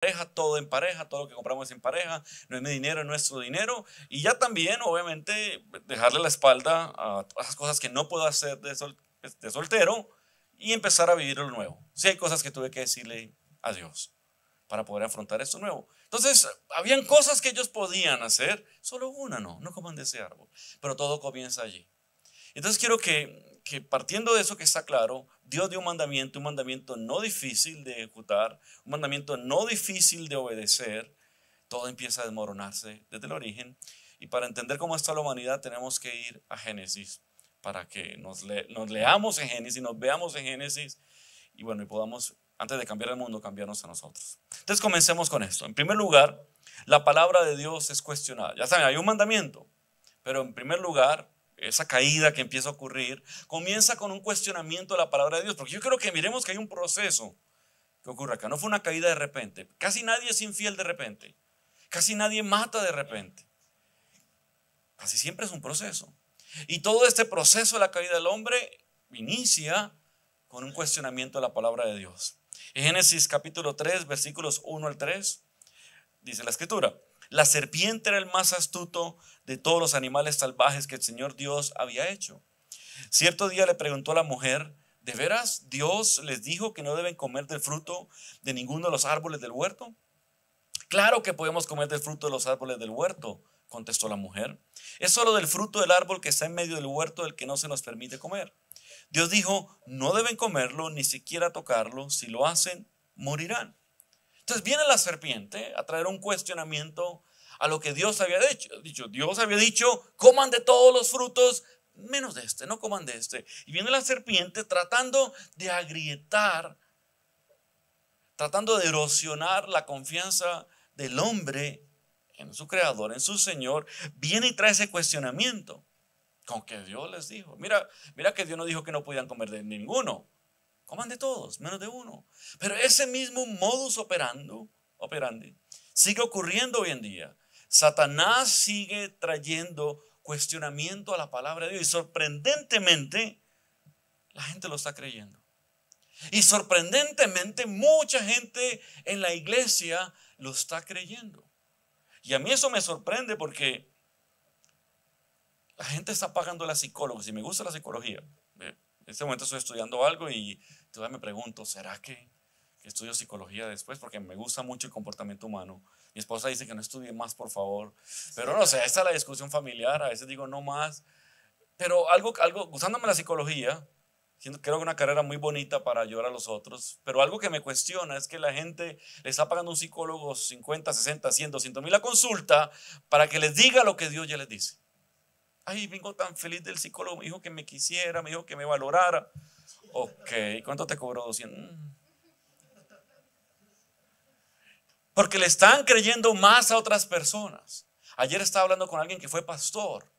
pareja, todo en pareja, todo lo que compramos es en pareja, no es mi dinero, es nuestro dinero. Y ya también, obviamente, dejarle la espalda a todas esas cosas que no puedo hacer de soltero y empezar a vivir lo nuevo. Sí hay cosas que tuve que decirle adiós para poder afrontar esto nuevo. Entonces, habían cosas que ellos podían hacer, solo una no coman de ese árbol, pero todo comienza allí. Entonces quiero que partiendo de eso que está claro, Dios dio un mandamiento no difícil de ejecutar, un mandamiento no difícil de obedecer. Todo empieza a desmoronarse desde el origen. Y para entender cómo está la humanidad tenemos que ir a Génesis, para que nos leamos en Génesis, nos veamos en Génesis y bueno, y podamos, antes de cambiar el mundo, cambiarnos a nosotros. Entonces comencemos con esto. En primer lugar, la palabra de Dios es cuestionada. Ya saben, hay un mandamiento, pero en primer lugar, esa caída que empieza a ocurrir comienza con un cuestionamiento de la palabra de Dios, porque yo creo que miremos que hay un proceso que ocurre acá. No fue una caída de repente. Casi nadie es infiel de repente. Casi nadie mata de repente. Casi siempre es un proceso. Y todo este proceso de la caída del hombre inicia con un cuestionamiento de la palabra de Dios. En Génesis capítulo 3, versículos 1 al 3, dice la escritura: la serpiente era el más astuto de todos los animales salvajes que el Señor Dios había hecho. Cierto día le preguntó a la mujer: ¿de veras Dios les dijo que no deben comer del fruto de ninguno de los árboles del huerto? Claro que podemos comer del fruto de los árboles del huerto, contestó la mujer. Es solo del fruto del árbol que está en medio del huerto el que no se nos permite comer. Dios dijo: no deben comerlo, ni siquiera tocarlo. Si lo hacen, morirán. Entonces viene la serpiente a traer un cuestionamiento a lo que Dios había dicho. Dios había dicho: coman de todos los frutos, menos de este, no coman de este. Y viene la serpiente tratando de agrietar, tratando de erosionar la confianza del hombre en su creador, en su Señor. Viene y trae ese cuestionamiento, con que Dios les dijo. Mira que Dios no dijo que no podían comer de ninguno. Coman de todos, menos de uno. Pero ese mismo modus operandi sigue ocurriendo hoy en día. Satanás sigue trayendo cuestionamiento a la palabra de Dios y sorprendentemente la gente lo está creyendo. Y sorprendentemente mucha gente en la iglesia lo está creyendo. Y a mí eso me sorprende porque la gente está pagando a la psicóloga. Si me gusta la psicología, en este momento estoy estudiando algo y todavía me pregunto: ¿será que estudio psicología después? Porque me gusta mucho el comportamiento humano. Mi esposa dice que no estudie más, por favor. Pero no sé, esta es la discusión familiar. A veces digo no más. Pero algo gustándome la psicología, creo que una carrera muy bonita para ayudar a los otros. Pero algo que me cuestiona es que la gente le está pagando a un psicólogo 50, 60, 100, 200,000 la consulta para que les diga lo que Dios ya les dice. Ay, vengo tan feliz del psicólogo, me dijo que me quisiera, me dijo que me valorara. Ok, ¿cuánto te cobró? 200. Porque le están creyendo más a otras personas. Ayer estaba hablando con alguien que fue pastor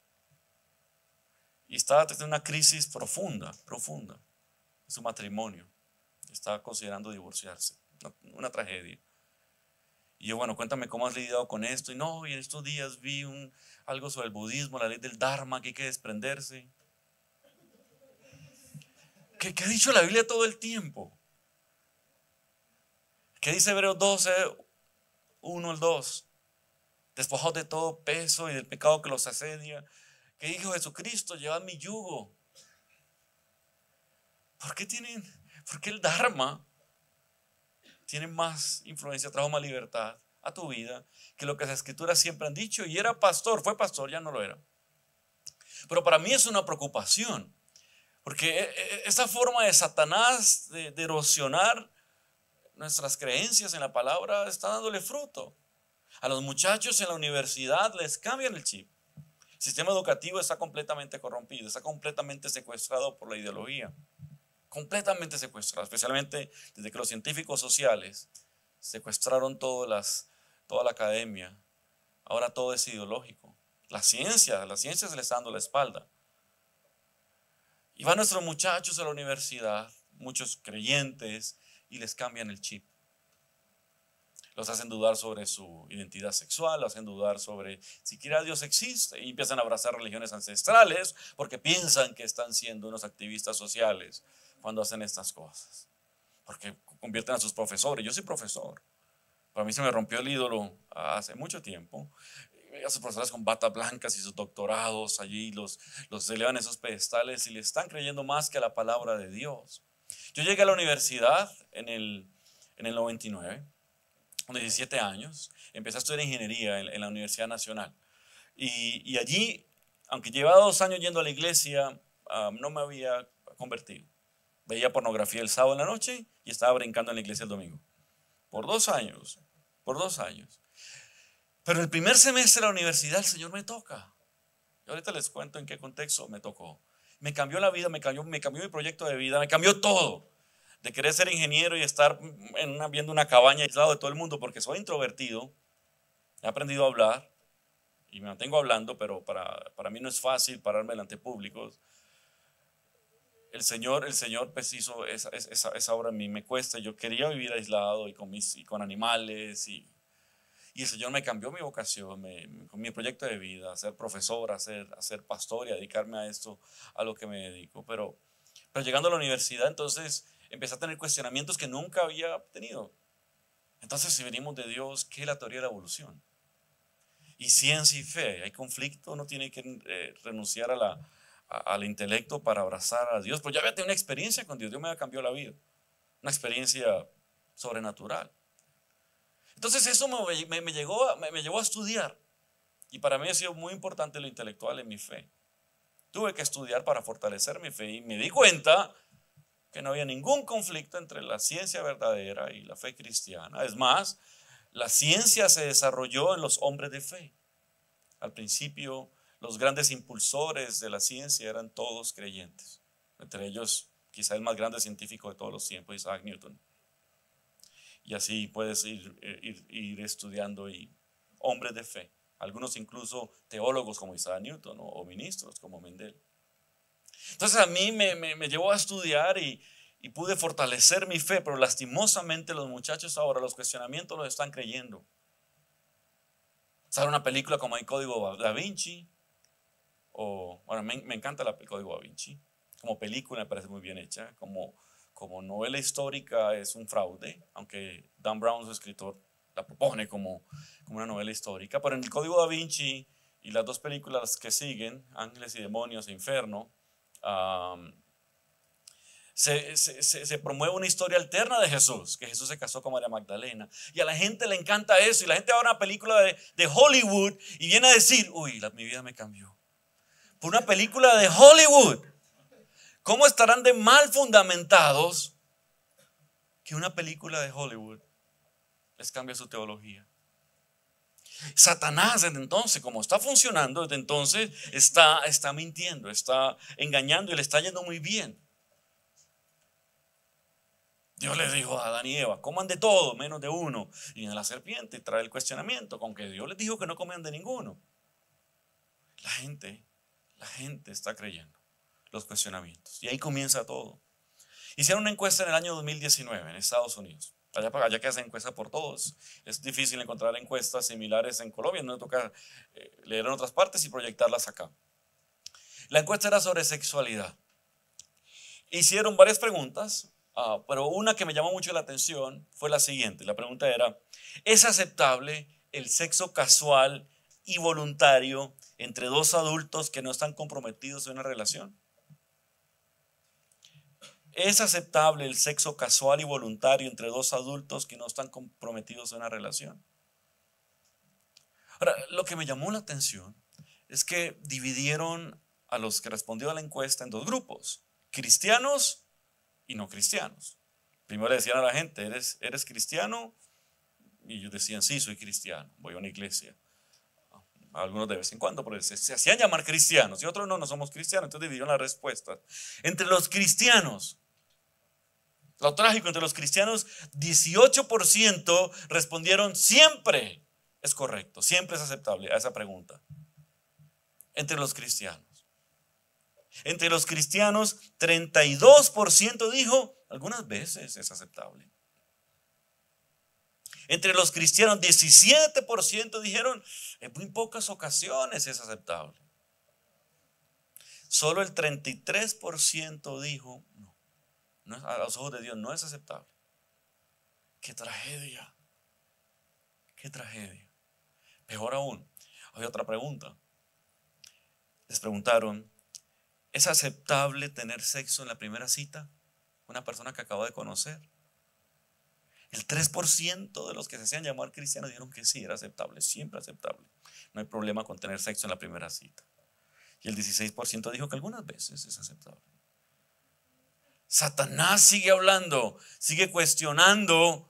y estaba teniendo una crisis profunda en su matrimonio. Estaba considerando divorciarse, una tragedia. Y yo, bueno, cuéntame cómo has lidiado con esto. Y no, y en estos días vi algo sobre el budismo, la ley del Dharma, que hay que desprenderse. ¿Qué ha dicho la Biblia todo el tiempo? ¿Qué dice Hebreos 12, 1 al 2? Despojados de todo peso y del pecado que los asedia. ¿Qué dijo Jesucristo? Llevad mi yugo. ¿Por qué el Dharma tiene más influencia, trajo más libertad a tu vida que lo que las escrituras siempre han dicho? Y era pastor, fue pastor, ya no lo era. Pero para mí es una preocupación, porque esa forma de Satanás de erosionar nuestras creencias en la palabra está dándole fruto. A los muchachos en la universidad les cambian el chip. El sistema educativo está completamente corrompido, está completamente secuestrado por la ideología. Completamente secuestrado, especialmente desde que los científicos sociales secuestraron toda la academia. Ahora todo es ideológico. La ciencia se les está dando la espalda. Y van nuestros muchachos a la universidad, muchos creyentes, y les cambian el chip. Los hacen dudar sobre su identidad sexual, los hacen dudar sobre siquiera Dios existe, y empiezan a abrazar religiones ancestrales porque piensan que están siendo unos activistas sociales cuando hacen estas cosas, porque convierten a sus profesores. Yo soy profesor Para mí se me rompió el ídolo hace mucho tiempo. Esos profesores con batas blancas y sus doctorados allí los elevan a esos pedestales y le están creyendo más que a la palabra de Dios. Yo llegué a la universidad en el 99, con 17 años. Empecé a estudiar ingeniería en la Universidad Nacional. Y allí, aunque llevaba 2 años yendo a la iglesia, no me había convertido. Veía pornografía el sábado en la noche y estaba brincando en la iglesia el domingo. Por 2 años, por 2 años. Pero el primer semestre de la universidad el Señor me toca. Y ahorita les cuento en qué contexto me tocó. Me cambió la vida, me cambió mi proyecto de vida, me cambió todo. De querer ser ingeniero y estar viendo una cabaña aislado de todo el mundo porque soy introvertido. He aprendido a hablar y me mantengo hablando, pero para mí no es fácil pararme delante públicos. El Señor pues hizo esa obra en mí. Me cuesta, yo quería vivir aislado y con animales y el Señor me cambió mi vocación, con mi proyecto de vida, a ser profesor, a ser pastor y a dedicarme a esto, a lo que me dedico. Pero llegando a la universidad, entonces empecé a tener cuestionamientos que nunca había tenido. Entonces, si venimos de Dios, ¿qué es la teoría de la evolución? Y ciencia y fe, hay conflicto, uno tiene que renunciar al intelecto para abrazar a Dios. Pues ya había tenido una experiencia con Dios, Dios me había cambiado la vida, una experiencia sobrenatural. Entonces eso me llevó a estudiar y para mí ha sido muy importante lo intelectual en mi fe. Tuve que estudiar para fortalecer mi fe y me di cuenta que no había ningún conflicto entre la ciencia verdadera y la fe cristiana. Es más, la ciencia se desarrolló en los hombres de fe. Al principio, los grandes impulsores de la ciencia eran todos creyentes. Entre ellos, quizá el más grande científico de todos los tiempos, Isaac Newton. Y así puedes ir estudiando y hombres de fe, algunos incluso teólogos como Isaac Newton o ministros como Mendel. Entonces a mí me llevó a estudiar y pude fortalecer mi fe, pero lastimosamente los muchachos ahora los cuestionamientos los están creyendo. Sale una película como El Código Da Vinci, bueno, me encanta el Código Da Vinci, como película me parece muy bien hecha, como novela histórica es un fraude, aunque Dan Brown, su escritor, la propone como una novela histórica. Pero en el Código Da Vinci y las dos películas que siguen, Ángeles y Demonios e Inferno, se promueve una historia alterna de Jesús, que Jesús se casó con María Magdalena. Y a la gente le encanta eso. Y la gente va a una película de Hollywood y viene a decir, uy, mi vida me cambió. Por una película de Hollywood. ¿Cómo estarán de mal fundamentados que una película de Hollywood les cambia su teología? Satanás desde entonces, como está funcionando, desde entonces está mintiendo, está engañando y le está yendo muy bien. Dios les dijo a Adán y Eva, coman de todo menos de uno. Y viene la serpiente y trae el cuestionamiento, con que Dios les dijo que no coman de ninguno. La gente está creyendo los cuestionamientos. Y ahí comienza todo. Hicieron una encuesta en el año 2019 en Estados Unidos. Allá que hacen encuestas por todos. Es difícil encontrar encuestas similares en Colombia. No toca leer en otras partes y proyectarlas acá. La encuesta era sobre sexualidad. Hicieron varias preguntas, pero una que me llamó mucho la atención fue la siguiente. La pregunta era, ¿es aceptable el sexo casual y voluntario entre dos adultos que no están comprometidos en una relación? ¿Es aceptable el sexo casual y voluntario entre dos adultos que no están comprometidos en una relación? Ahora, lo que me llamó la atención es que dividieron a los que respondieron a la encuesta en dos grupos, cristianos y no cristianos. Primero le decían a la gente, ¿eres cristiano? Y ellos decían, sí, soy cristiano, voy a una iglesia. Algunos de vez en cuando, pero se hacían llamar cristianos y otros no somos cristianos. Entonces dividieron las respuestas. Entre los cristianos, lo trágico, entre los cristianos, 18% respondieron siempre es correcto, siempre es aceptable a esa pregunta. Entre los cristianos. Entre los cristianos, 32% dijo, algunas veces es aceptable. Entre los cristianos, 17% dijeron, en muy pocas ocasiones es aceptable. Solo el 33% dijo, no, a los ojos de Dios no es aceptable. ¡Qué tragedia! Qué tragedia. Peor aún, había otra pregunta. Les preguntaron, ¿es aceptable tener sexo en la primera cita? Una persona que acabo de conocer. El 3% de los que se hacían llamar cristianos dijeron que sí, era aceptable, siempre aceptable. No hay problema con tener sexo en la primera cita. Y el 16% dijo que algunas veces es aceptable. Satanás sigue hablando, sigue cuestionando.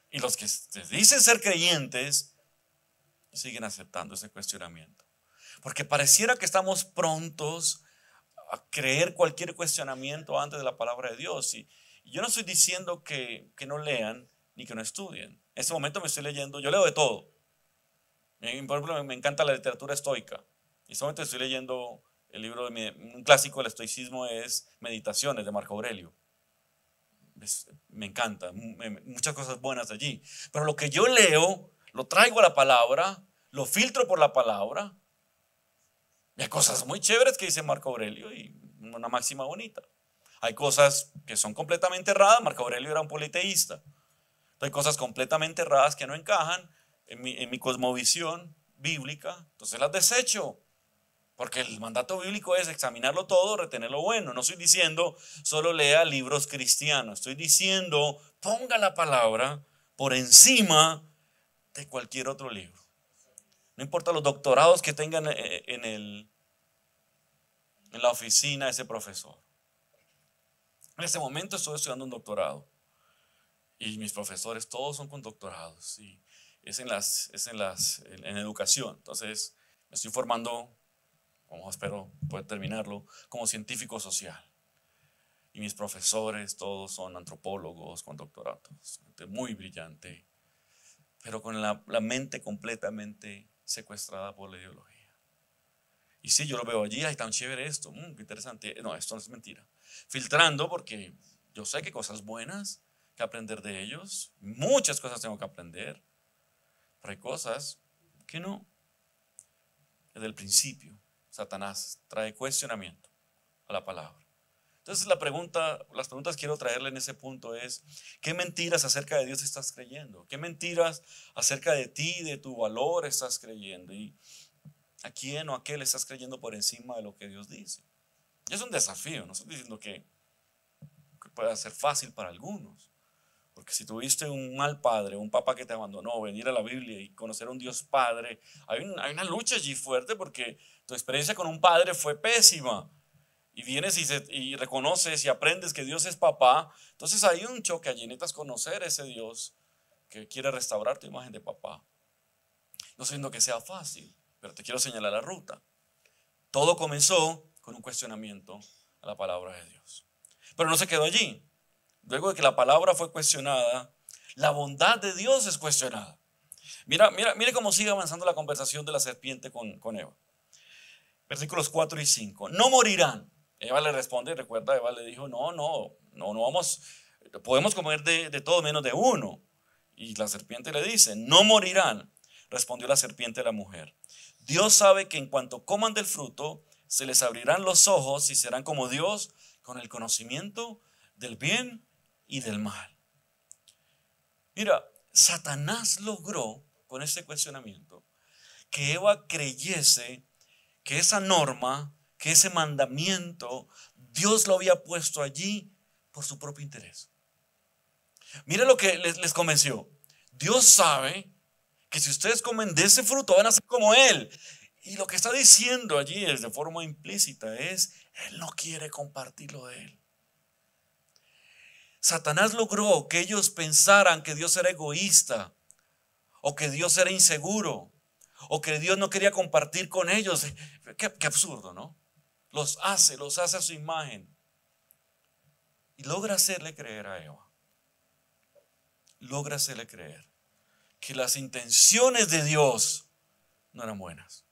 Y los que dicen ser creyentes siguen aceptando ese cuestionamiento. Porque pareciera que estamos prontos a creer cualquier cuestionamiento antes de la palabra de Dios. Y yo no estoy diciendo que no lean ni que no estudien. En este momento me estoy leyendo, yo leo de todo. Por ejemplo, me encanta la literatura estoica. En este momento estoy leyendo el libro un clásico del estoicismo, es Meditaciones de Marco Aurelio. Me encanta, muchas cosas buenas de allí. Pero lo que yo leo, lo traigo a la palabra, lo filtro por la palabra. Y hay cosas muy chéveres que dice Marco Aurelio y una máxima bonita. Hay cosas que son completamente erradas. Marco Aurelio era un politeísta. Hay cosas completamente erradas que no encajan en mi cosmovisión bíblica. Entonces las desecho. Porque el mandato bíblico es examinarlo todo, retener lo bueno. No estoy diciendo solo lea libros cristianos. Estoy diciendo ponga la palabra por encima de cualquier otro libro. No importa los doctorados que tengan en la oficina de ese profesor. En este momento estoy estudiando un doctorado. Y mis profesores todos son con doctorados. Y es en educación. Entonces me estoy formando, como espero poder terminarlo, como científico social. Y mis profesores todos son antropólogos con doctorados. Gente muy brillante, pero con la mente completamente secuestrada por la ideología. Y sí, yo lo veo allí, ay, tan chévere esto, qué interesante. No, esto no es mentira. Filtrando porque yo sé que hay cosas buenas que aprender de ellos. Muchas cosas tengo que aprender. Pero hay cosas que no. Desde el principio, Satanás trae cuestionamiento a la palabra. Entonces las preguntas que quiero traerle en ese punto es, ¿qué mentiras acerca de Dios estás creyendo? ¿Qué mentiras acerca de ti, de tu valor estás creyendo? ¿Y a quién o a qué le estás creyendo por encima de lo que Dios dice? Y es un desafío, no estoy diciendo que pueda ser fácil para algunos. Porque si tuviste un mal padre, un papá que te abandonó, venir a la Biblia y conocer a un Dios Padre, hay una lucha allí fuerte porque tu experiencia con un padre fue pésima. Y vienes y reconoces y aprendes que Dios es papá. Entonces hay un choque allí, necesitas conocer a ese Dios que quiere restaurar tu imagen de papá. No siendo que sea fácil, pero te quiero señalar la ruta. Todo comenzó con un cuestionamiento a la palabra de Dios. Pero no se quedó allí. Luego de que la palabra fue cuestionada, la bondad de Dios es cuestionada. Mira cómo sigue avanzando la conversación de la serpiente con Eva. Versículos 4 y 5. No morirán. Eva le responde, recuerda, Eva le dijo, no vamos, podemos comer de todo menos de uno. Y la serpiente le dice, no morirán. Respondió la serpiente a la mujer. Dios sabe que en cuanto coman del fruto, se les abrirán los ojos y serán como Dios con el conocimiento del bien y del mal. Mira, Satanás logró con este cuestionamiento que Eva creyese que esa norma, que ese mandamiento, Dios lo había puesto allí por su propio interés. Mira lo que les convenció. Dios sabe que si ustedes comen de ese fruto van a ser como Él. Y lo que está diciendo allí es de forma implícita es, Él no quiere compartirlo de Él. Satanás logró que ellos pensaran que Dios era egoísta, o que Dios era inseguro, o que Dios no quería compartir con ellos. Qué absurdo, ¿no? Los hace a su imagen. Y logra hacerle creer a Eva. Logra hacerle creer que las intenciones de Dios no eran buenas.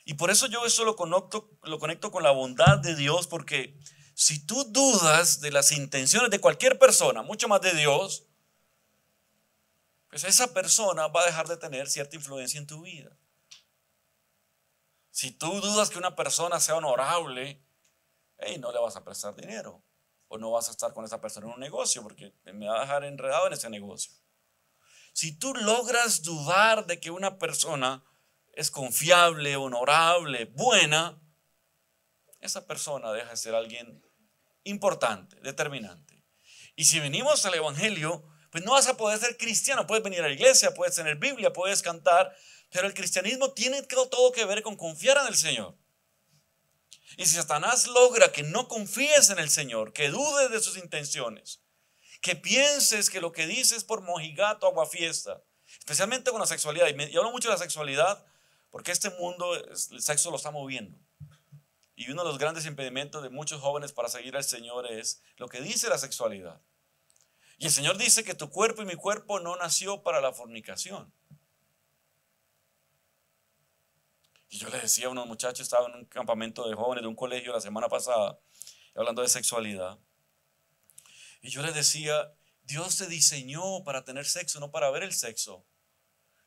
Y por eso yo eso lo conecto con la bondad de Dios, porque si tú dudas de las intenciones de cualquier persona, mucho más de Dios, pues esa persona va a dejar de tener cierta influencia en tu vida. Si tú dudas que una persona sea honorable, no le vas a prestar dinero. O no vas a estar con esa persona en un negocio porque me va a dejar enredado en ese negocio. Si tú logras dudar de que una persona es confiable, honorable, buena, esa persona deja de ser alguien importante, determinante. Y si venimos al evangelio, pues no vas a poder ser cristiano. Puedes venir a la iglesia, puedes tener Biblia, puedes cantar, pero el cristianismo tiene todo que ver con confiar en el Señor. Y si Satanás logra que no confíes en el Señor, que dudes de sus intenciones, que pienses que lo que dice es por mojigato, aguafiesta, especialmente con la sexualidad, y hablo mucho de la sexualidad porque este mundo, el sexo lo está moviendo. Y uno de los grandes impedimentos de muchos jóvenes para seguir al Señor es lo que dice la sexualidad. Y el Señor dice que tu cuerpo y mi cuerpo no nació para la fornicación. Y yo le decía a unos muchachos, estaba en un campamento de jóvenes de un colegio la semana pasada, hablando de sexualidad. Y yo les decía, Dios te diseñó para tener sexo, no para ver el sexo.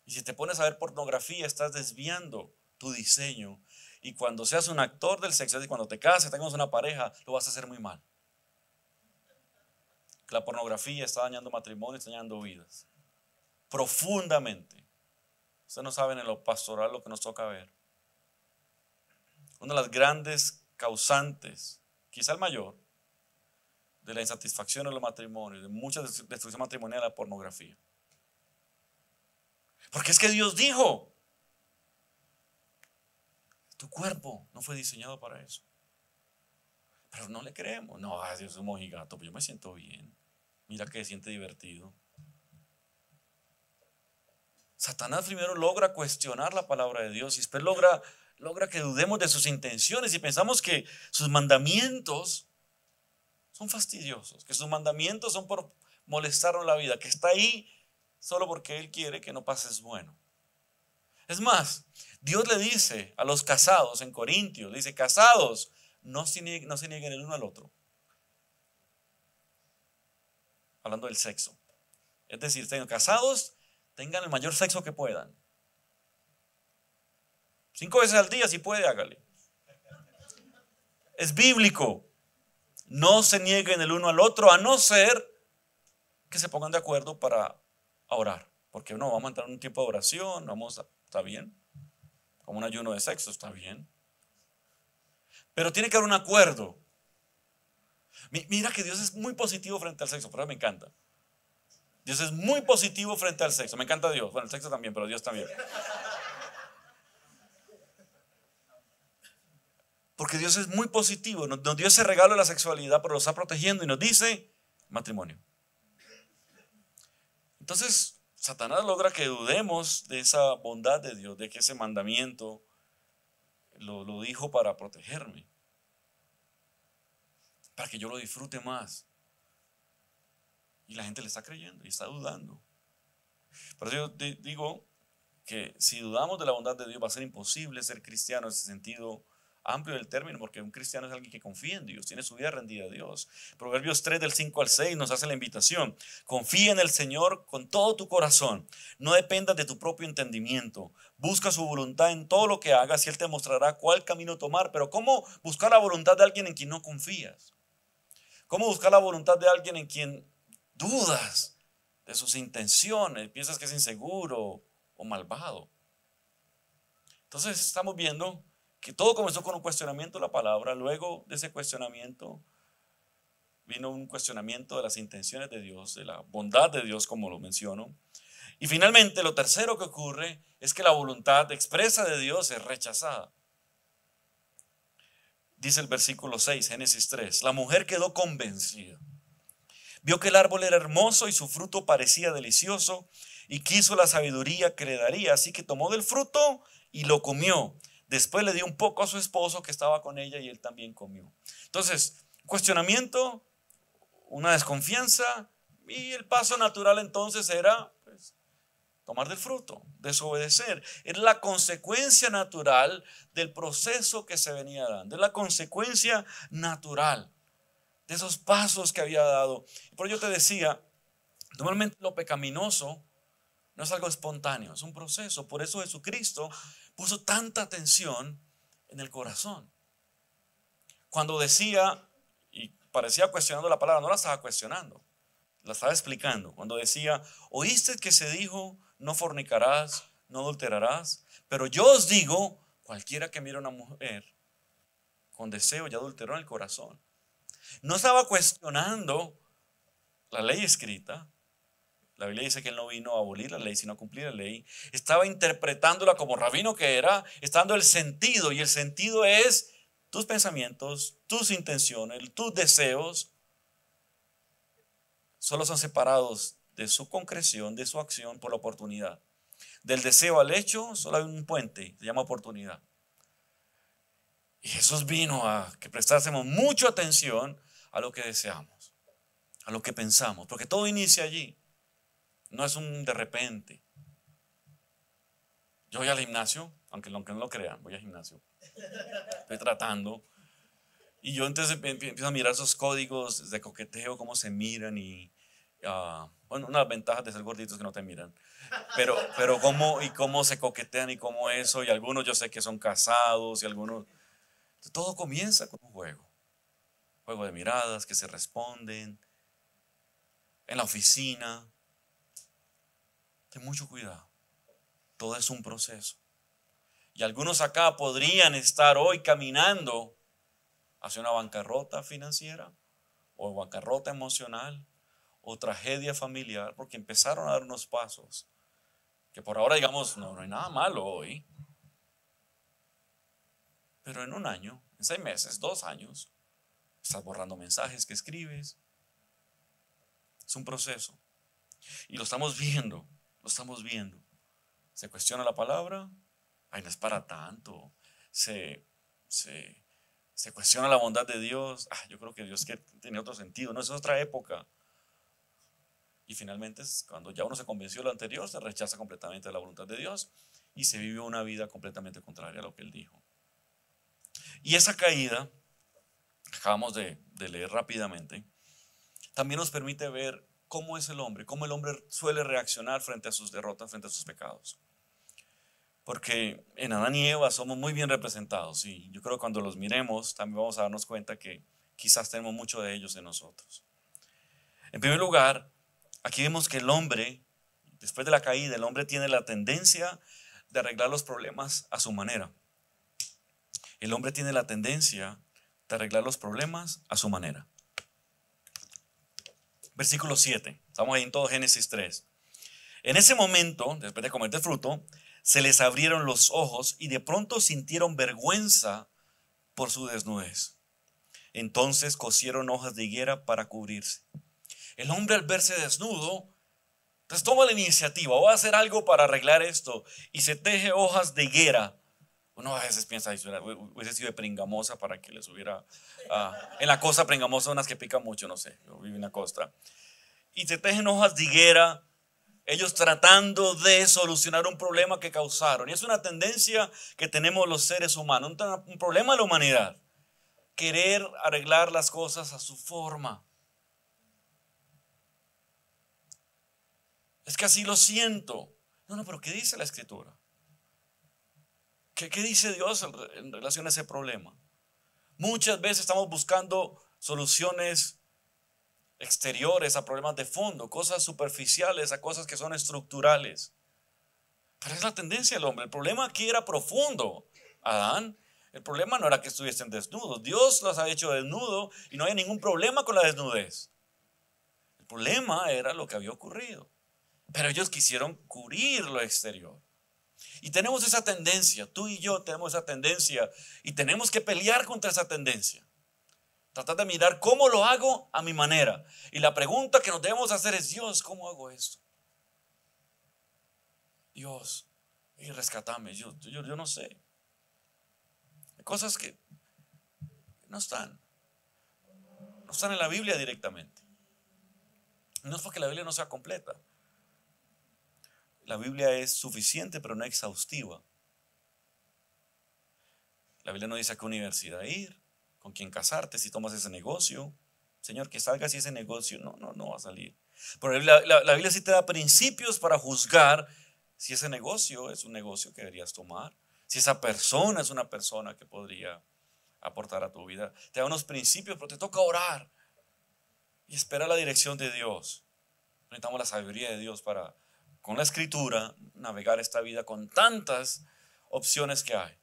Y si te pones a ver pornografía, estás desviando tu diseño. Y cuando seas un actor del sexo, es decir, cuando te cases, tengas una pareja, lo vas a hacer muy mal. La pornografía está dañando matrimonios, está dañando vidas. Profundamente. Ustedes no saben en lo pastoral lo que nos toca ver. Una de las grandes causantes, quizá el mayor, de la insatisfacción en los matrimonios, de mucha destrucción matrimonial, la pornografía. Porque es que Dios dijo, tu cuerpo no fue diseñado para eso. Pero no le creemos. No, Dios es un mojigato, pues yo me siento bien. Mira que se siente divertido. Satanás primero logra cuestionar la palabra de Dios y después logra que dudemos de sus intenciones y pensamos que sus mandamientos son fastidiosos, que sus mandamientos son por molestarnos la vida, que está ahí solo porque Él quiere que no pases bueno. Es más, Dios le dice a los casados en Corintios, le dice, casados, no se nieguen el uno al otro. Hablando del sexo. Es decir, casados, tengan el mayor sexo que puedan. 5 veces al día, si puede, hágale. Es bíblico. No se nieguen el uno al otro, a no ser que se pongan de acuerdo para orar. Porque no, vamos a entrar en un tiempo de oración, está bien. Como un ayuno de sexo, está bien. Pero tiene que haber un acuerdo. Mira que Dios es muy positivo frente al sexo, por eso me encanta. Dios es muy positivo frente al sexo. Me encanta Dios. Bueno, el sexo también, pero Dios también. Porque Dios es muy positivo. Nos dio ese regalo de la sexualidad, pero lo está protegiendo y nos dice matrimonio. Entonces, Satanás logra que dudemos de esa bondad de Dios, de que ese mandamiento lo dijo para protegerme, para que yo lo disfrute más. Y la gente le está creyendo y está dudando. Pero yo digo que si dudamos de la bondad de Dios va a ser imposible ser cristiano en ese sentido amplio del término, porque un cristiano es alguien que confía en Dios, tiene su vida rendida a Dios. Proverbios 3 del 5 al 6 nos hace la invitación. Confía en el Señor con todo tu corazón, no dependas de tu propio entendimiento, busca su voluntad en todo lo que hagas y Él te mostrará cuál camino tomar. Pero ¿cómo buscar la voluntad de alguien en quien no confías? ¿Cómo buscar la voluntad de alguien en quien dudas de sus intenciones, piensas que es inseguro o malvado? Entonces estamos viendo que todo comenzó con un cuestionamiento de la palabra. Luego de ese cuestionamiento vino un cuestionamiento de las intenciones de Dios, de la bondad de Dios, como lo menciono. Y finalmente lo tercero que ocurre es que la voluntad expresa de Dios es rechazada. Dice el versículo 6, Génesis 3, la mujer quedó convencida. Vio que el árbol era hermoso y su fruto parecía delicioso y quiso la sabiduría que le daría. Así que tomó del fruto y lo comió. Después le dio un poco a su esposo que estaba con ella y él también comió. Entonces, cuestionamiento, una desconfianza y el paso natural entonces era tomar del fruto, desobedecer. Es la consecuencia natural del proceso que se venía dando. Es la consecuencia natural de esos pasos que había dado. Por ello yo te decía, normalmente lo pecaminoso no es algo espontáneo, es un proceso. Por eso Jesucristo puso tanta atención en el corazón. Cuando decía, y parecía cuestionando la palabra, no la estaba cuestionando. La estaba explicando cuando decía, oíste que se dijo, no fornicarás, no adulterarás, pero yo os digo, cualquiera que mire a una mujer con deseo ya adulteró en el corazón. No estaba cuestionando la ley escrita. La Biblia dice que él no vino a abolir la ley, sino a cumplir la ley. Estaba interpretándola como rabino que era, está dando el sentido, y el sentido es tus pensamientos, tus intenciones, tus deseos, solo son separados de su concreción, de su acción por la oportunidad. Del deseo al hecho solo hay un puente, se llama oportunidad. Y Jesús vino a que prestásemos mucha atención a lo que deseamos, a lo que pensamos, porque todo inicia allí. No es un de repente. Yo voy al gimnasio, aunque no lo crean, voy al gimnasio. Estoy tratando. Y yo entonces empiezo a mirar esos códigos de coqueteo, cómo se miran y... bueno, una de las ventajas de ser gordito es que no te miran. Pero cómo se coquetean y cómo eso. Y algunos yo sé que son casados y algunos... Todo comienza con un juego. Juego de miradas que se responden. En la oficina. Ten mucho cuidado. Todo es un proceso. Y algunos acá podrían estar hoy caminando hacia una bancarrota financiera o bancarrota emocional o tragedia familiar porque empezaron a dar unos pasos que por ahora digamos no hay nada malo hoy. Pero en un año, en 6 meses, 2 años, estás borrando mensajes que escribes. Es un proceso. Y lo estamos viendo, lo estamos viendo. Se cuestiona la palabra, ay, no es para tanto. Se cuestiona la bondad de Dios. Yo creo que Dios tiene otro sentido, no es otra época. Y finalmente, cuando ya uno se convenció de lo anterior, se rechaza completamente la voluntad de Dios y se vive una vida completamente contraria a lo que Él dijo. Y esa caída, acabamos de leer rápidamente, también nos permite ver cómo es el hombre, cómo el hombre suele reaccionar frente a sus derrotas, frente a sus pecados. Porque en Adán y Eva somos muy bien representados y yo creo que cuando los miremos también vamos a darnos cuenta que quizás tenemos mucho de ellos en nosotros. En primer lugar, aquí vemos que el hombre, después de la caída, el hombre tiene la tendencia de arreglar los problemas a su manera. El hombre tiene la tendencia de arreglar los problemas a su manera. Versículo 7, estamos ahí en todo Génesis 3. En ese momento, después de comer el fruto, se les abrieron los ojos y de pronto sintieron vergüenza por su desnudez. Entonces cosieron hojas de higuera para cubrirse. El hombre, al verse desnudo, entonces toma la iniciativa, voy a hacer algo para arreglar esto, y se teje hojas de higuera. Uno a veces piensa, hubiese sido de pringamosa para que les hubiera, en la costa pringamosa unas que pican mucho, no sé, yo vivo en la costa. Y se tejen hojas de higuera, ellos tratando de solucionar un problema que causaron. Y es una tendencia que tenemos los seres humanos, un problema de la humanidad. Querer arreglar las cosas a su forma. Es que así lo siento. No, pero ¿qué dice la Escritura? ¿Qué dice Dios en relación a ese problema? Muchas veces estamos buscando soluciones exteriores a problemas de fondo, cosas superficiales a cosas que son estructurales. Pero es la tendencia del hombre. El problema aquí era profundo. Adán, el problema no era que estuviesen desnudos. Dios los ha hecho desnudos y no hay ningún problema con la desnudez. El problema era lo que había ocurrido. Pero ellos quisieron cubrir lo exterior. Y tenemos esa tendencia, tú y yo tenemos esa tendencia y tenemos que pelear contra esa tendencia. Tratar de mirar cómo lo hago a mi manera. Y la pregunta que nos debemos hacer es, Dios, ¿cómo hago esto? Dios, y rescatame, yo no sé. Hay cosas que no están en la Biblia directamente. No es porque la Biblia no sea completa. La Biblia es suficiente, pero no exhaustiva. La Biblia no dice a qué universidad ir, con quién casarte, si tomas ese negocio. Señor, que salga si ese negocio no va a salir. Pero la Biblia sí te da principios para juzgar si ese negocio es un negocio que deberías tomar, si esa persona es una persona que podría aportar a tu vida. Te da unos principios, pero te toca orar y esperar la dirección de Dios. Necesitamos la sabiduría de Dios para, con la escritura, navegar esta vida con tantas opciones que hay.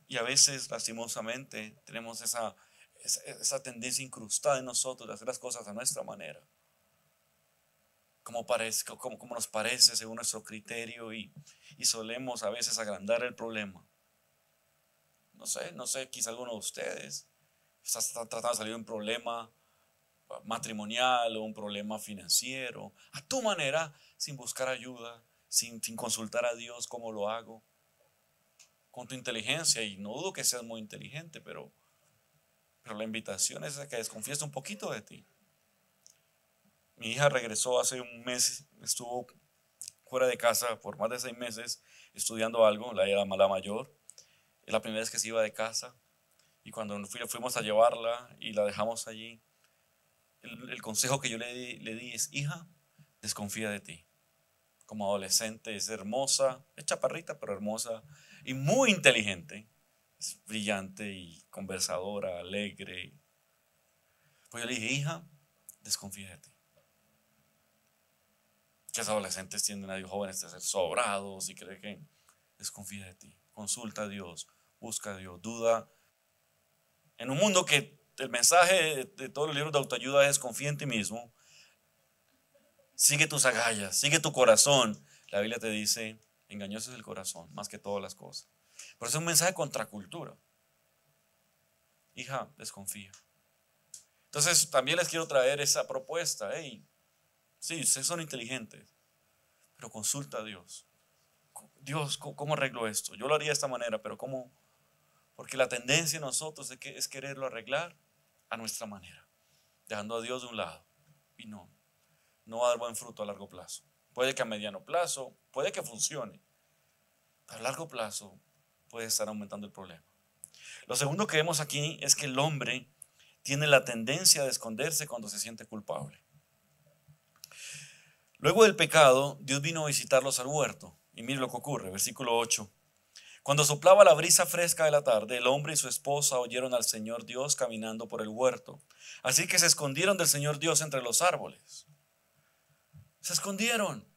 Y a veces, lastimosamente, tenemos esa tendencia incrustada en nosotros de hacer las cosas a nuestra manera, como nos parece según nuestro criterio, y solemos a veces agrandar el problema. No sé, quizá alguno de ustedes está tratando de salir de un problema matrimonial o un problema financiero a tu manera, sin buscar ayuda, sin consultar a Dios. ¿Cómo lo hago? Con tu inteligencia, y no dudo que seas muy inteligente, pero la invitación es a que desconfíes un poquito de ti. Mi hija regresó hace un mes, estuvo fuera de casa por más de 6 meses estudiando algo, la mayor. Es la primera vez que se iba de casa, y cuando fuimos a llevarla y la dejamos allí, el consejo que yo le di es: hija, desconfía de ti. Como adolescente es hermosa, es chaparrita pero hermosa y muy inteligente, es brillante y conversadora, alegre. Pues yo le dije: hija, desconfía de ti. Que los adolescentes tienden a, jóvenes, a ser sobrados y creen que desconfía de ti. Consulta a Dios, busca a Dios, duda. En un mundo que el mensaje de todos los libros de autoayuda es: confía en ti mismo, sigue tus agallas, sigue tu corazón. La Biblia te dice: engañoso es el corazón más que todas las cosas. Pero es un mensaje contracultura. Hija, desconfía. Entonces también les quiero traer esa propuesta. Hey, sí, ustedes son inteligentes, pero consulta a Dios. Dios, ¿cómo arreglo esto? Yo lo haría de esta manera, pero ¿cómo? Porque la tendencia en nosotros es quererlo arreglar a nuestra manera, dejando a Dios de un lado. Y no va a dar buen fruto a largo plazo. Puede que a mediano plazo, puede que funcione, pero a largo plazo puede estar aumentando el problema. Lo segundo que vemos aquí es que el hombre tiene la tendencia de esconderse cuando se siente culpable. Luego del pecado, Dios vino a visitarlos al huerto. Y mire lo que ocurre, versículo 8. Cuando soplaba la brisa fresca de la tarde, el hombre y su esposa oyeron al Señor Dios caminando por el huerto. Así que se escondieron del Señor Dios entre los árboles. Se escondieron.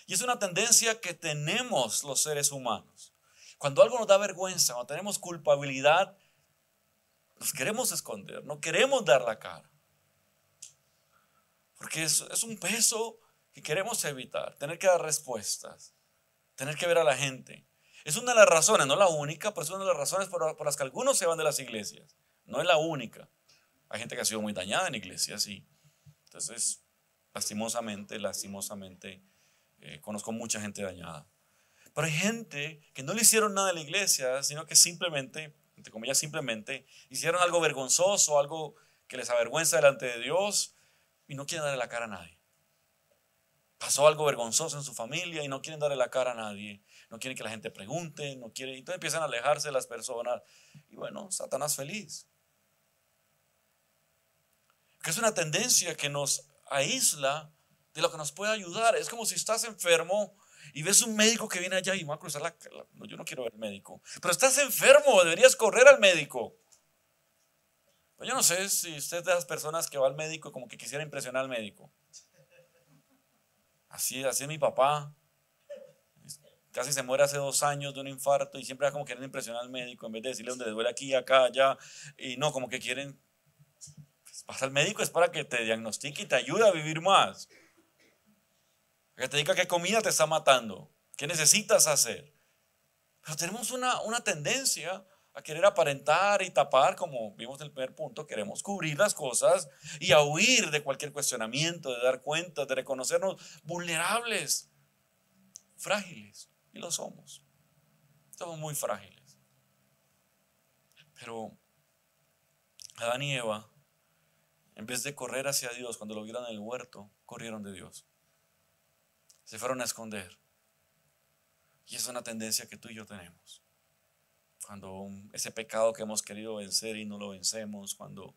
Y es una tendencia que tenemos los seres humanos. Cuando algo nos da vergüenza, cuando tenemos culpabilidad, nos queremos esconder, no queremos dar la cara. Porque es un peso que queremos evitar, tener que dar respuestas, tener que ver a la gente. Es una de las razones, no la única, pero es una de las razones por las que algunos se van de las iglesias. No es la única. Hay gente que ha sido muy dañada en iglesias, sí. Entonces, lastimosamente, conozco mucha gente dañada. Pero hay gente que no le hicieron nada a la iglesia, sino que simplemente, entre comillas, simplemente hicieron algo vergonzoso, algo que les avergüenza delante de Dios, y no quieren darle la cara a nadie. Pasó algo vergonzoso en su familia y no quieren darle la cara a nadie. No quieren que la gente pregunte, no quieren, entonces empiezan a alejarse de las personas. Y bueno, Satanás feliz. Que es una tendencia que nos aísla de lo que nos puede ayudar. Es como si estás enfermo y ves un médico que viene allá y va a cruzar no, yo no quiero ver al médico. Pero estás enfermo, deberías correr al médico. Pero yo no sé si usted es de las personas que va al médico y como que quisiera impresionar al médico. Así es mi papá. Casi se muere hace 2 años de un infarto y siempre va como queriendo impresionar al médico en vez de decirle donde le duele aquí, acá, allá. Y no, como que quieren. Vas al médico es para que te diagnostique y te ayude a vivir más. Que te diga qué comida te está matando, qué necesitas hacer. Pero tenemos una tendencia a querer aparentar y tapar, como vimos en el primer punto. Queremos cubrir las cosas y a huir de cualquier cuestionamiento, de dar cuenta, de reconocernos vulnerables, frágiles. Y lo somos. Somos muy frágiles. Pero Adán y Eva, en vez de correr hacia Dios, cuando lo vieron en el huerto, corrieron de Dios. Se fueron a esconder. Y es una tendencia que tú y yo tenemos. Cuando ese pecado que hemos querido vencer y no lo vencemos, cuando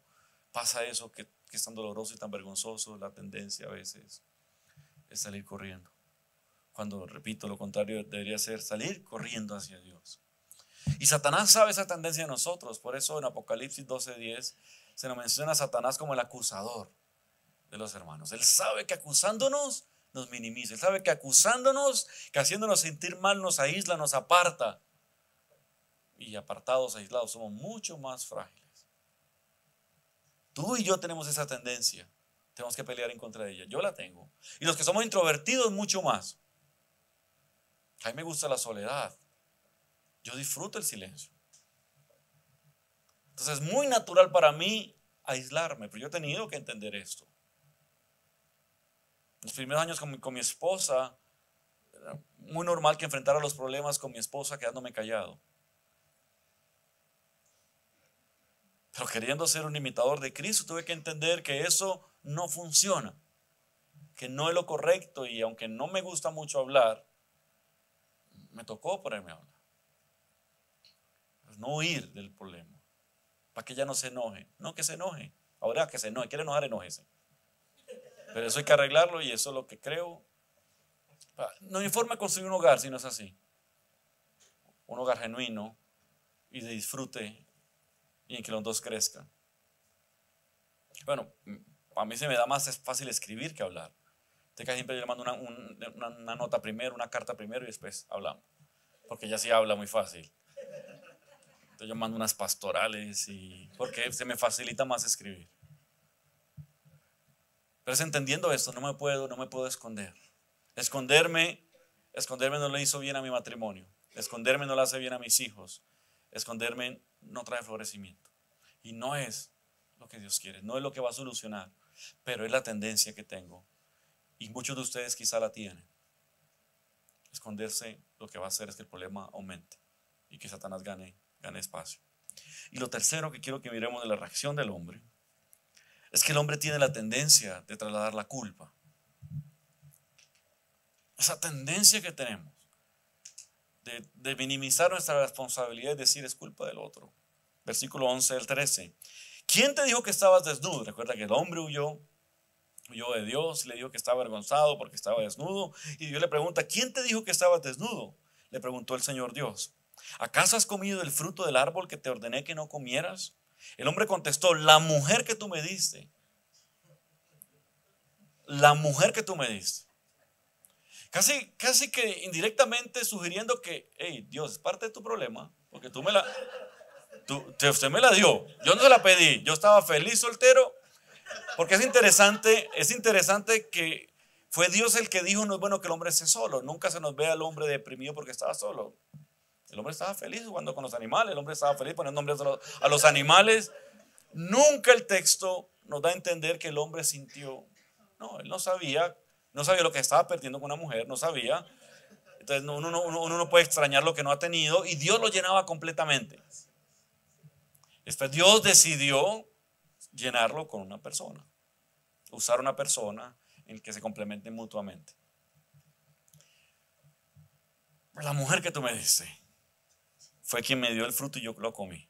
pasa eso que es tan doloroso y tan vergonzoso, la tendencia a veces es salir corriendo. Cuando, repito, lo contrario debería ser salir corriendo hacia Dios. Y Satanás sabe esa tendencia de nosotros. Por eso en Apocalipsis 12:10 se nos menciona a Satanás como el acusador. de los hermanos. Él sabe que acusándonos nos minimiza. Él sabe que acusándonos, que haciéndonos sentir mal nos aísla, nos aparta. Y apartados, aislados, somos mucho más frágiles. Tú y yo tenemos esa tendencia. Tenemos que pelear en contra de ella. Yo la tengo. Y los que somos introvertidos, mucho más. A mí me gusta la soledad. Yo disfruto el silencio. Entonces es muy natural para mí aislarme, pero yo he tenido que entender esto. Los primeros años con mi esposa, era muy normal que enfrentara los problemas con mi esposa quedándome callado. Pero queriendo ser un imitador de Cristo, tuve que entender que eso no funciona, que no es lo correcto, y aunque no me gusta mucho hablar, me tocó ponerme a hablar. No huir del problema, para que ella no se enoje. No que se enoje, ahora que se enoje, quiere enojar, enójese. Pero eso hay que arreglarlo, y eso es lo que creo. No hay forma de construir un hogar si no es así. Un hogar genuino y de disfrute, y en que los dos crezcan. Bueno, a mí se me da más fácil escribir que hablar. Entonces siempre yo le mando una nota primero, una carta primero, y después hablamos, porque ella sí habla muy fácil. Entonces yo mando unas pastorales, porque se me facilita más escribir. Pero es entendiendo esto, no me puedo esconder. Esconderme no le hizo bien a mi matrimonio. Esconderme no le hace bien a mis hijos. Esconderme no trae florecimiento. Y no es lo que Dios quiere, no es lo que va a solucionar, pero es la tendencia que tengo. Y muchos de ustedes quizá la tienen. Esconderse lo que va a hacer es que el problema aumente y que Satanás gane espacio. Y lo tercero que quiero que miremos de la reacción del hombre es que el hombre tiene la tendencia de trasladar la culpa. Esa tendencia que tenemos de minimizar nuestra responsabilidad y decir es culpa del otro. Versículo 11 del 13. ¿Quién te dijo que estabas desnudo? Recuerda que el hombre huyó de Dios, le dijo que estaba avergonzado porque estaba desnudo, y Dios le pregunta, ¿quién te dijo que estabas desnudo? Le preguntó el Señor Dios. ¿Acaso has comido del fruto del árbol que te ordené que no comieras? El hombre contestó, la mujer que tú me diste. La mujer que tú me diste. Casi que indirectamente sugiriendo que, hey, Dios, es parte de tu problema, porque usted me la dio, yo no se la pedí, yo estaba feliz soltero. Porque es interesante que fue Dios el que dijo, no es bueno que el hombre esté solo. Nunca se nos ve al hombre deprimido porque estaba solo. El hombre estaba feliz jugando con los animales, el hombre estaba feliz poniendo nombres a los animales. Nunca el texto nos da a entender que el hombre sintió. No, él no sabía lo que estaba perdiendo con una mujer, no sabía. Entonces uno no puede extrañar lo que no ha tenido, y Dios lo llenaba completamente. Después Dios decidió llenarlo con una persona, usar una persona en que se complementen mutuamente. La mujer que tú me diste fue quien me dio el fruto y yo lo comí.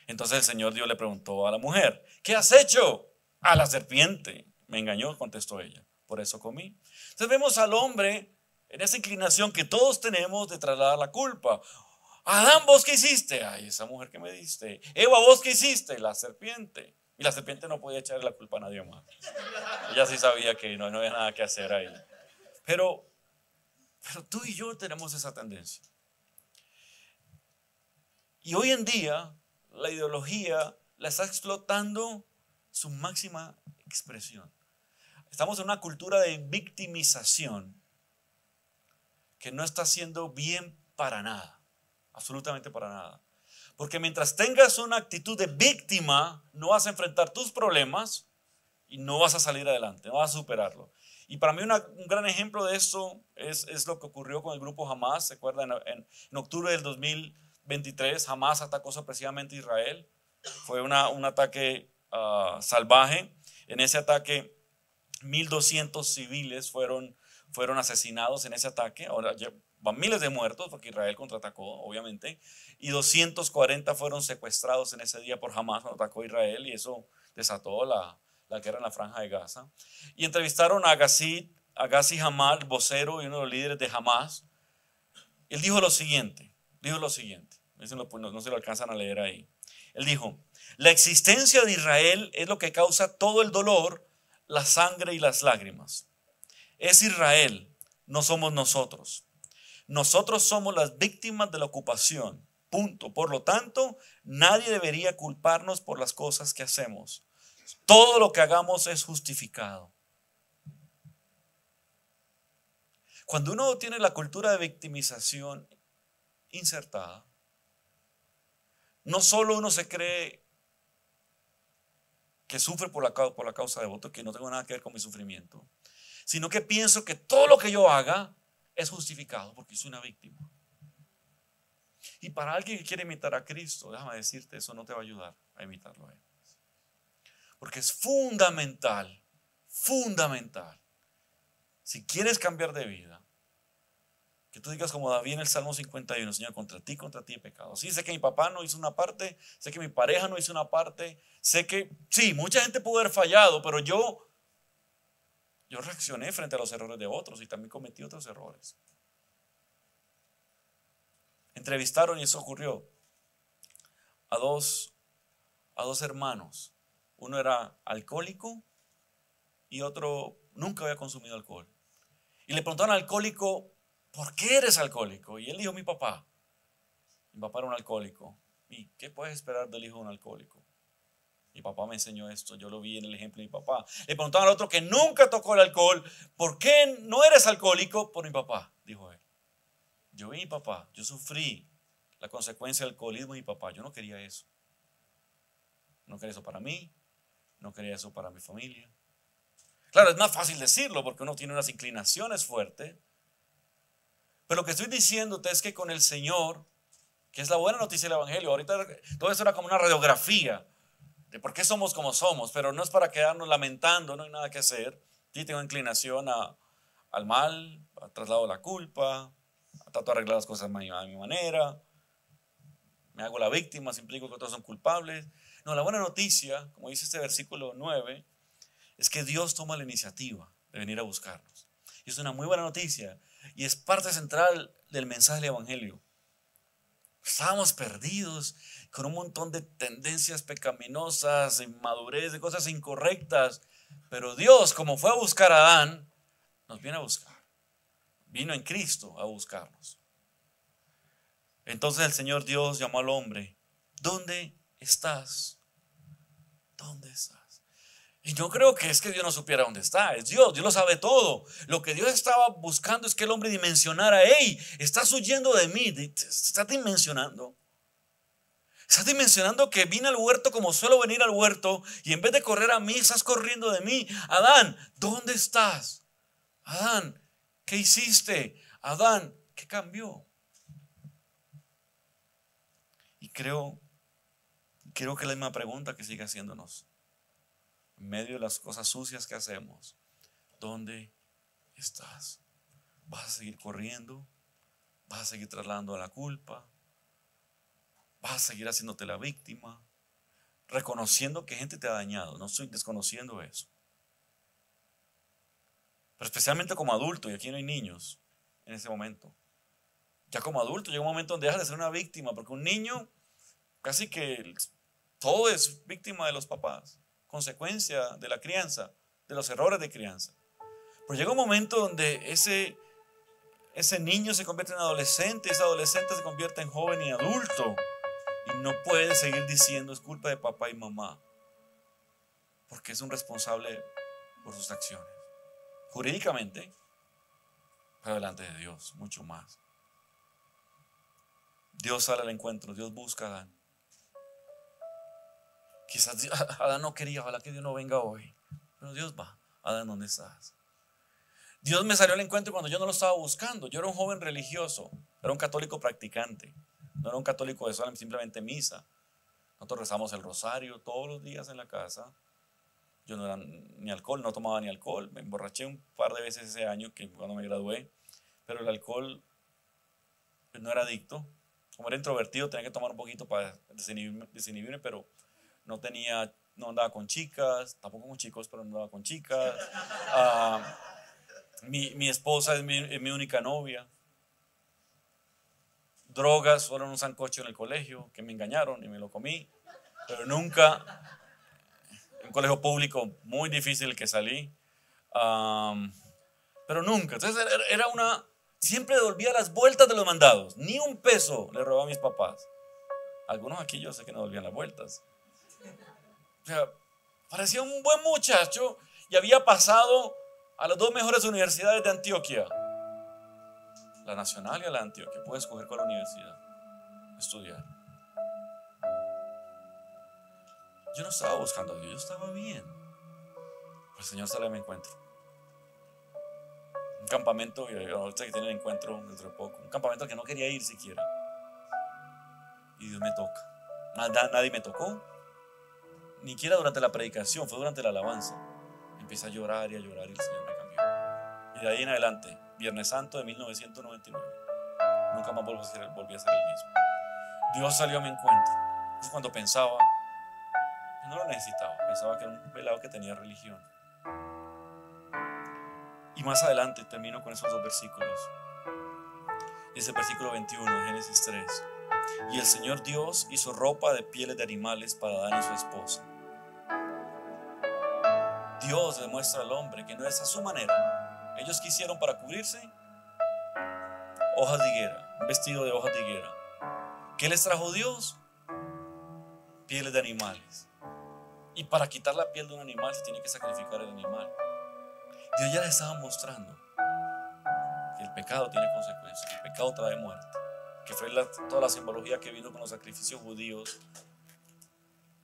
Entonces el Señor Dios le preguntó a la mujer, ¿qué has hecho? A la serpiente. Me engañó, contestó ella, por eso comí. Entonces vemos al hombre en esa inclinación que todos tenemos de trasladar la culpa. Adán, ¿vos qué hiciste? Ay, esa mujer que me diste. Eva, ¿vos qué hiciste? La serpiente. Y la serpiente no podía echarle la culpa a nadie más. Ella sí sabía que no había nada que hacer ahí. Pero tú y yo tenemos esa tendencia. Y hoy en día la ideología la está explotando su máxima expresión. Estamos en una cultura de victimización que no está haciendo bien para nada, absolutamente para nada. Porque mientras tengas una actitud de víctima, no vas a enfrentar tus problemas y no vas a salir adelante, no vas a superarlo. Y para mí un gran ejemplo de esto es lo que ocurrió con el grupo Hamas. ¿Se acuerdan? En octubre del 2023, Hamas atacó sorpresivamente a Israel. Fue un ataque salvaje. En ese ataque, 1.200 civiles fueron asesinados en ese ataque. Ahora van miles de muertos porque Israel contraatacó, obviamente, y 240 fueron secuestrados en ese día por Hamas cuando atacó Israel, y eso desató la guerra en la Franja de Gaza. Y entrevistaron a Ghazi Hamad, el vocero y uno de los líderes de Hamas. Él dijo lo siguiente, no se lo alcanzan a leer ahí. Él dijo, la existencia de Israel es lo que causa todo el dolor la sangre y las lágrimas. Es Israel, no somos nosotros. Nosotros somos las víctimas de la ocupación. Punto. Por lo tanto, nadie debería culparnos por las cosas que hacemos. Todo lo que hagamos es justificado. Cuando uno tiene la cultura de victimización insertada, no solo uno se cree que sufre por la causa de otro, que no tengo nada que ver con mi sufrimiento, sino que pienso que todo lo que yo haga es justificado porque soy una víctima. Y para alguien que quiere imitar a Cristo, déjame decirte, eso no te va a ayudar a imitarlo a Él. Porque es fundamental, si quieres cambiar de vida, que tú digas como David en el Salmo 51, Señor, contra ti he pecado. Sí, sé que mi papá no hizo una parte, sé que mi pareja no hizo una parte, sé que, sí, mucha gente pudo haber fallado, pero yo reaccioné frente a los errores de otros y también cometí otros errores. Entrevistaron, y eso ocurrió, a dos hermanos. Uno era alcohólico y otro nunca había consumido alcohol. Y le preguntaron al alcohólico, ¿por qué eres alcohólico? Y él dijo, mi papá era un alcohólico. ¿Y qué puedes esperar del hijo de un alcohólico? Mi papá me enseñó esto, yo lo vi en el ejemplo de mi papá. Le preguntaron al otro que nunca tocó el alcohol, ¿por qué no eres alcohólico? Por mi papá, dijo él. Yo vi a mi papá, yo sufrí la consecuencia del alcoholismo de mi papá. Yo no quería eso. No quería eso para mí, no quería eso para mi familia. Claro, es más fácil decirlo porque uno tiene unas inclinaciones fuertes. Pero lo que estoy diciéndote es que con el Señor, que es la buena noticia del Evangelio, ahorita todo eso era como una radiografía de por qué somos como somos, pero no es para quedarnos lamentando, no hay nada que hacer. Sí tengo inclinación al mal, a traslado la culpa, trato de arreglar las cosas a mi manera, me hago la víctima, implico que todos son culpables. No, la buena noticia, como dice este versículo 9, es que Dios toma la iniciativa de venir a buscarnos. Y es una muy buena noticia y es parte central del mensaje del Evangelio. Estábamos perdidos con un montón de tendencias pecaminosas, de inmadurez, de cosas incorrectas. Pero Dios, como fue a buscar a Adán, nos viene a buscar. Vino en Cristo a buscarnos. Entonces el Señor Dios llamó al hombre. ¿Dónde estás? ¿Dónde estás? Y yo creo que es que Dios no supiera dónde está. Es Dios lo sabe todo. Lo que Dios estaba buscando es que el hombre dimensionara: hey, estás huyendo de mí, estás dimensionando. Estás dimensionando que vine al huerto como suelo venir al huerto, y en vez de correr a mí, estás corriendo de mí. Adán, ¿dónde estás? Adán, ¿qué hiciste? Adán, ¿qué cambió? Y creo que la misma pregunta que sigue haciéndonos en medio de las cosas sucias que hacemos: ¿dónde estás? ¿Vas a seguir corriendo? ¿Vas a seguir trasladando la culpa? ¿Vas a seguir haciéndote la víctima? Reconociendo que gente te ha dañado. No estoy desconociendo eso. Pero especialmente como adulto, y aquí no hay niños en ese momento. Ya como adulto llega un momento donde dejas de ser una víctima, porque un niño casi que todo es víctima de los papás, consecuencia de la crianza, de los errores de crianza. Pero llega un momento donde ese niño se convierte en adolescente, ese adolescente se convierte en joven y adulto, y no puede seguir diciendo es culpa de papá y mamá, porque es un responsable por sus acciones, jurídicamente, pero delante de Dios mucho más. Dios sale al encuentro, Dios busca a Adán. Quizás Adán no quería, ojalá que Dios no venga hoy, pero Dios va. Adán, ¿dónde estás? Dios me salió al encuentro cuando yo no lo estaba buscando. Yo era un joven religioso, era un católico practicante, no era un católico de simplemente misa. Nosotros rezamos el rosario todos los días en la casa. Yo no era ni alcohol, no tomaba ni alcohol. Me emborraché un par de veces ese año cuando me gradué, pero el alcohol no era adicto. Como era introvertido, tenía que tomar un poquito para desinhibirme, pero no andaba con chicas, tampoco con chicos, pero no andaba con chicas. Mi esposa es mi única novia. Drogas, fueron un sancocho en el colegio que me engañaron y me lo comí, pero nunca un colegio público muy difícil que salí. Pero nunca. Entonces era una... Siempre devolvía las vueltas de los mandados. Ni un peso le robaba a mis papás. Algunos aquí yo sé que no devolvían las vueltas. O sea, parecía un buen muchacho y había pasado a las dos mejores universidades de Antioquia. La Nacional y la Antioquia. Puedes escoger cuál universidad estudiar. Yo no estaba buscando a Dios, yo estaba bien. El Señor sale a mi encuentro. Un campamento, y ahorita que tienen encuentro dentro de poco, un campamento al que no quería ir siquiera. Y Dios me toca. Nadie me tocó, ni siquiera durante la predicación, fue durante la alabanza. Empecé a llorar y el Señor me cambió. Y de ahí en adelante, Viernes Santo de 1999, nunca más volví a ser el mismo. Dios salió a mi encuentro. Es cuando pensaba, yo no lo necesitaba, pensaba que era un pelado que tenía religión. Y más adelante termino con esos dos versículos. Dice el versículo 21 de Génesis 3. Y el Señor Dios hizo ropa de pieles de animales para Adán y su esposa. Dios demuestra al hombre que no es a su manera. Ellos quisieron para cubrirse hojas de higuera, un vestido de hojas de higuera. ¿Qué les trajo Dios? Pieles de animales. Y para quitar la piel de un animal se tiene que sacrificar el animal. Dios ya les estaba mostrando que el pecado tiene consecuencias, que el pecado trae muerte, que fue toda la simbología que vino con los sacrificios judíos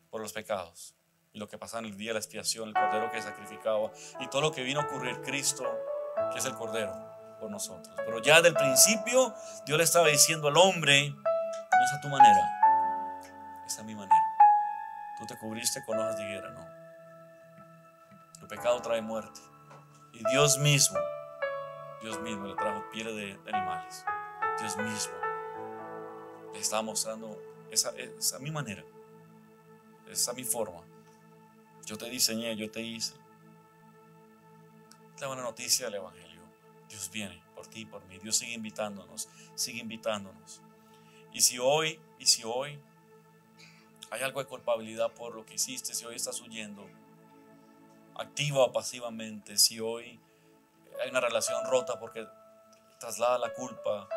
por los pecados y lo que pasaba en el día de la expiación, el cordero que sacrificaba y todo lo que vino a ocurrir Cristo, que es el cordero por nosotros. Pero ya desde el principio Dios le estaba diciendo al hombre: no es a tu manera, es a mi manera. Tú te cubriste con hojas de higuera, no. Tu pecado trae muerte. Y Dios mismo le trajo pieles de animales. Dios mismo le estaba mostrando esa a mi manera, esa a mi forma. Yo te diseñé, yo te hice. Es la buena noticia del Evangelio. Dios viene por ti y por mí. Dios sigue invitándonos, sigue invitándonos. Y si hoy hay algo de culpabilidad por lo que hiciste, si hoy estás huyendo, activa o pasivamente, si hoy hay una relación rota porque traslada la culpa,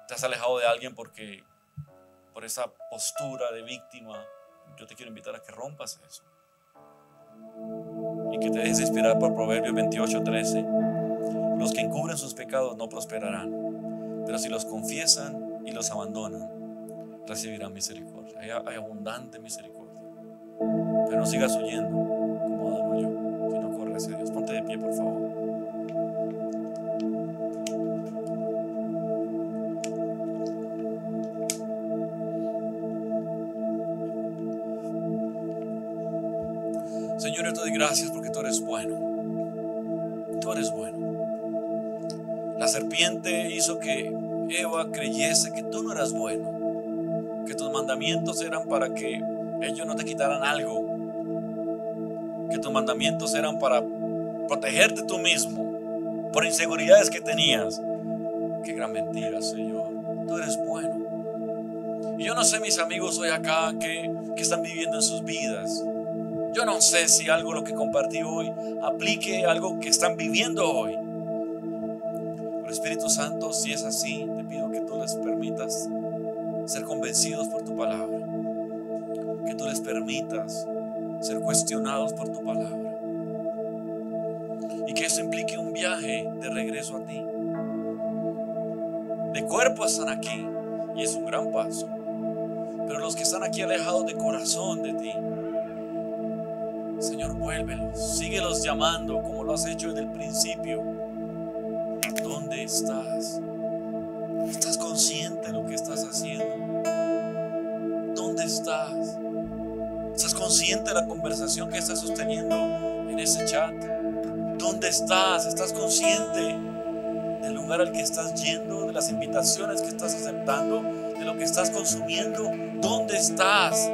te has alejado de alguien por esa postura de víctima, yo te quiero invitar a que rompas eso y que te dejes inspirar por Proverbios 28:13. Los que encubren sus pecados no prosperarán, pero si los confiesan y los abandonan, recibirán misericordia. Hay abundante misericordia. Pero no sigas huyendo como Adán huyó, sino corre hacia Dios. Ponte de pie, por favor. Señor, yo te doy gracias porque tú eres bueno. Tú eres bueno. La serpiente hizo que Eva creyese que tú no eras bueno, que tus mandamientos eran para que ellos no te quitaran algo, que tus mandamientos eran para protegerte tú mismo por inseguridades que tenías. Qué gran mentira, Señor. Tú eres bueno. Y yo no sé, mis amigos hoy acá que están viviendo en sus vidas. Yo no sé si algo lo que compartí hoy aplique algo que están viviendo hoy. Pero Espíritu Santo, si es así, te pido que tú les permitas ser convencidos por tu palabra, que tú les permitas ser cuestionados por tu palabra y que eso implique un viaje de regreso a ti. De cuerpo están aquí y es un gran paso, pero los que están aquí alejados de corazón de ti, Señor, vuélvelos, síguelos llamando como lo has hecho desde el principio. ¿Dónde estás? ¿Estás consciente de lo que estás haciendo? ¿Dónde estás? ¿Estás consciente de la conversación que estás sosteniendo en ese chat? ¿Dónde estás? ¿Estás consciente del lugar al que estás yendo, de las invitaciones que estás aceptando, de lo que estás consumiendo? ¿Dónde estás?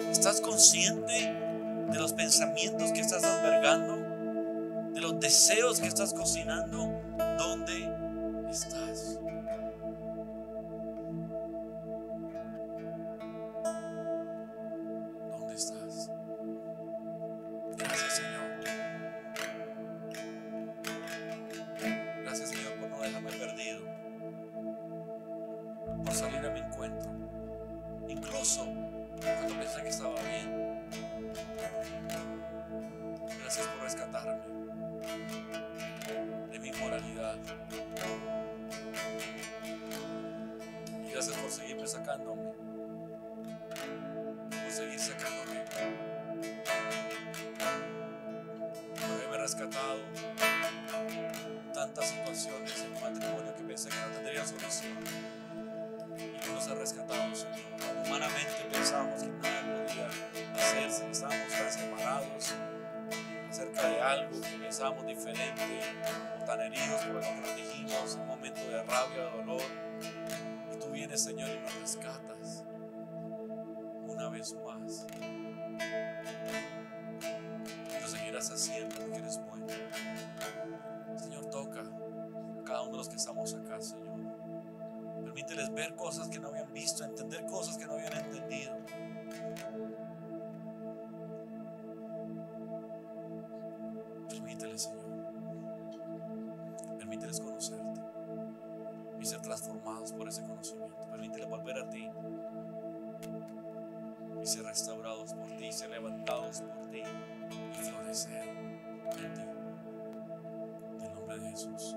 ¿Estás consciente de los pensamientos que estás albergando, de los deseos que estás cocinando? ¿Dónde estás? ¿Dónde estás? encuentro, incluso cuando pensé que estaba bien. Gracias por rescatarme de mi inmoralidad. Y gracias por seguirme sacándome, por seguir sacándome, por haberme rescatado tantas situaciones en mi matrimonio que pensé que no tendría solución. Y tú nos has rescatado, Señor. Cuando humanamente pensamos que nada podía hacerse, que estábamos tan separados acerca de algo que pensábamos diferente, o tan heridos por lo que nos dijimos en un momento de rabia, de dolor. Y tú vienes, Señor, y nos rescatas una vez más. Lo seguirás haciendo porque eres bueno. Señor, toca a cada uno de los que estamos acá, Señor. Permíteles ver cosas que no habían visto, entender cosas que no habían entendido. Permíteles, Señor. Permíteles conocerte y ser transformados por ese conocimiento. Permíteles volver a ti y ser restaurados por ti, ser levantados por ti y florecer en ti. En el nombre de Jesús.